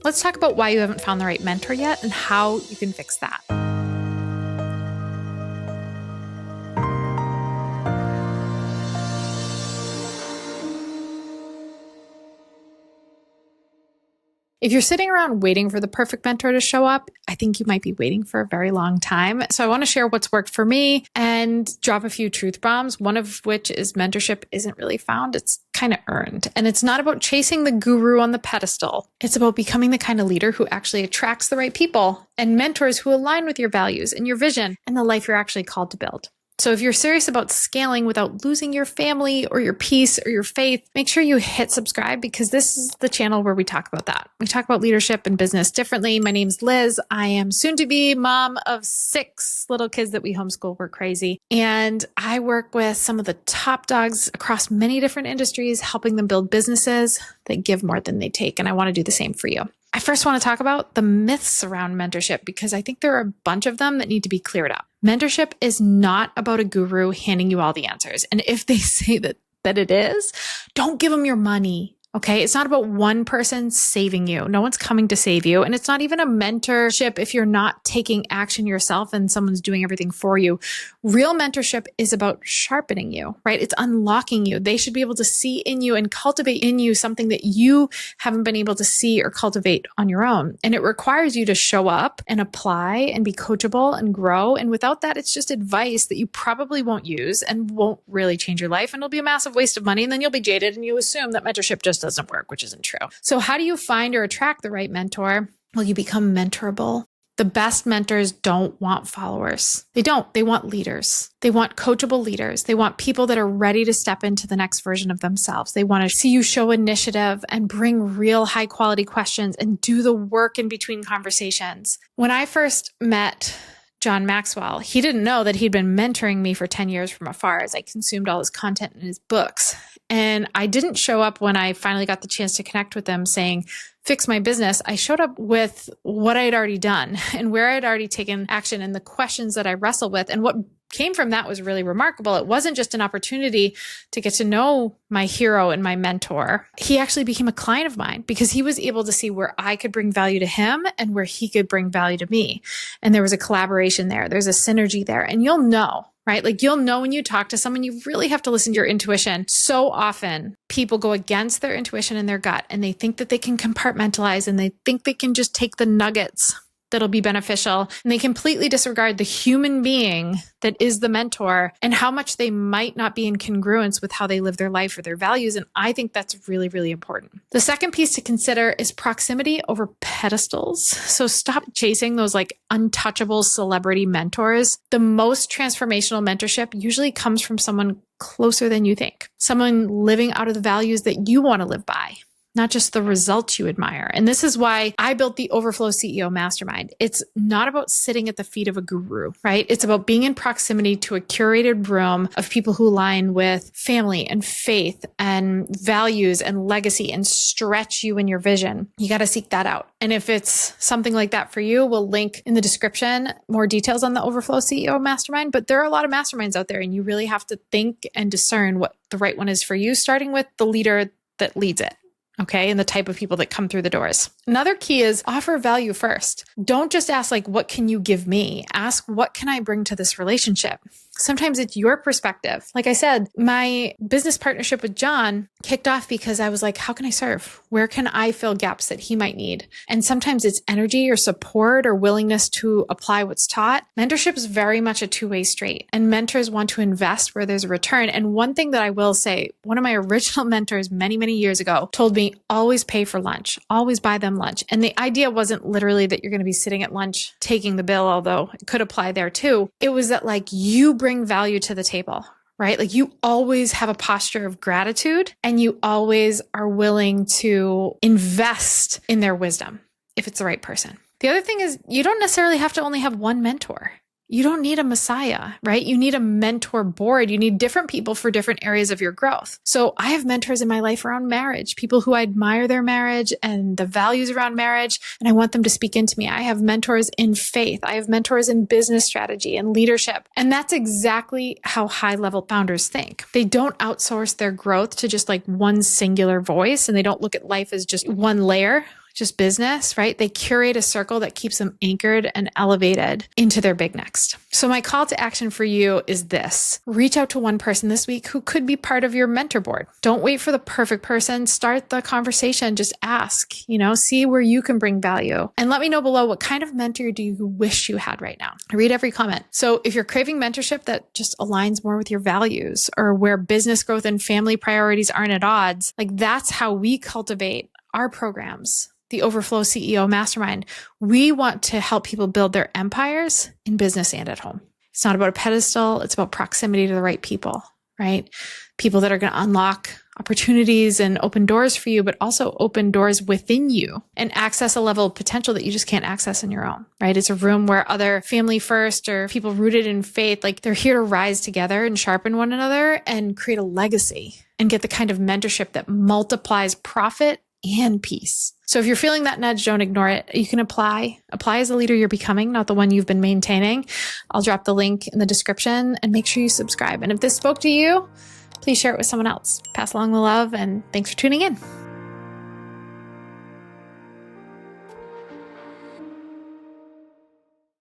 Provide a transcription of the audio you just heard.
Let's talk about why you haven't found the right mentor yet and how you can fix that. If you're sitting around waiting for the perfect mentor to show up, I think you might be waiting for a very long time. So I want to share what's worked for me and drop a few truth bombs, one of which is mentorship isn't really found. It's kind of earned. And it's not about chasing the guru on the pedestal. It's about becoming the kind of leader who actually attracts the right people and mentors who align with your values and your vision and the life you're actually called to build. So if you're serious about scaling without losing your family or your peace or your faith, make sure you hit subscribe because this is the channel where we talk about that. We talk about leadership and business differently. My name's Liz. I am soon to be mom of 6 little kids that we homeschool. We're crazy. And I work with some of the top dogs across many different industries, helping them build businesses that give more than they take. And I want to do the same for you. I first want to talk about the myths around mentorship because I think there are a bunch of them that need to be cleared up. Mentorship is not about a guru handing you all the answers. And if they say that it is, don't give them your money. Okay. It's not about one person saving you. No one's coming to save you. And it's not even a mentorship if you're not taking action yourself and someone's doing everything for you. Real mentorship is about sharpening you, right? It's unlocking you. They should be able to see in you and cultivate in you something that you haven't been able to see or cultivate on your own. And it requires you to show up and apply and be coachable and grow. And without that, it's just advice that you probably won't use and won't really change your life. And it'll be a massive waste of money. And then you'll be jaded and you assume that mentorship just doesn't work, which isn't true. So how do you find or attract the right mentor? Well, you become mentorable. The best mentors don't want followers. They don't. They want leaders. They want coachable leaders. They want people that are ready to step into the next version of themselves. They want to see you show initiative and bring real high quality questions and do the work in between conversations. When I first met John Maxwell, he didn't know that he'd been mentoring me for 10 years from afar as I consumed all his content in his books. And I didn't show up when I finally got the chance to connect with him saying, fix my business. I showed up with what I had already done and where I'd already taken action and the questions that I wrestled with. And what came from that was really remarkable. It wasn't just an opportunity to get to know my hero and my mentor. He actually became a client of mine because he was able to see where I could bring value to him and where he could bring value to me. And there was a collaboration there. There's a synergy there. And you'll know, right? Like you'll know when you talk to someone, you really have to listen to your intuition. So often people go against their intuition and their gut and they think that they can compartmentalize and they think they can just take the nuggets that'll be beneficial. And they completely disregard the human being that is the mentor and how much they might not be in congruence with how they live their life or their values. And I think that's really, really important. The second piece to consider is proximity over pedestals. So stop chasing those like untouchable celebrity mentors. The most transformational mentorship usually comes from someone closer than you think, someone living out of the values that you want to live by, not just the results you admire. And this is why I built the Overflow CEO Mastermind. It's not about sitting at the feet of a guru, right? It's about being in proximity to a curated room of people who align with family and faith and values and legacy and stretch you in your vision. You got to seek that out. And if it's something like that for you, we'll link in the description more details on the Overflow CEO Mastermind. But there are a lot of masterminds out there and you really have to think and discern what the right one is for you, starting with the leader that leads it. Okay. And the type of people that come through the doors. Another key is offer value first. Don't just ask like, what can you give me? Ask, what can I bring to this relationship? Sometimes it's your perspective. Like I said, my business partnership with John kicked off because I was like, how can I serve? Where can I fill gaps that he might need? And sometimes it's energy or support or willingness to apply what's taught. Mentorship is very much a two-way street and mentors want to invest where there's a return. And one thing that I will say, one of my original mentors many, many years ago told me, always pay for lunch, always buy them lunch. And the idea wasn't literally that you're going to be sitting at lunch taking the bill, although it could apply there too. It was that like you bring value to the table, right? Like you always have a posture of gratitude and you always are willing to invest in their wisdom if it's the right person. The other thing is you don't necessarily have to only have one mentor. You don't need a messiah, right? You need a mentor board. You need different people for different areas of your growth. So I have mentors in my life around marriage, people who I admire their marriage and the values around marriage, and I want them to speak into me. I have mentors in faith. I have mentors in business strategy and leadership. And that's exactly how high-level founders think. They don't outsource their growth to just like one singular voice, and they don't look at life as just one layer, just business, right? They curate a circle that keeps them anchored and elevated into their big next. So my call to action for you is this: reach out to one person this week who could be part of your mentor board. Don't wait for the perfect person. Start the conversation. Just ask, see where you can bring value. And let me know below, what kind of mentor do you wish you had right now? I read every comment. So if you're craving mentorship that just aligns more with your values, or where business growth and family priorities aren't at odds, like that's how we cultivate our programs. The Overflow CEO Mastermind. We want to help people build their empires in business and at home. It's not about a pedestal. It's about proximity to the right people, right? People that are going to unlock opportunities and open doors for you, but also open doors within you and access a level of potential that you just can't access on your own, right? It's a room where other family first or people rooted in faith, like they're here to rise together and sharpen one another and create a legacy and get the kind of mentorship that multiplies profit and peace. So if you're feeling that nudge, don't ignore it. You can apply as the leader you're becoming, not the one you've been maintaining. I'll drop the link in the description and make sure you subscribe. And if this spoke to you, please share it with someone else. Pass along the love, and thanks for tuning in.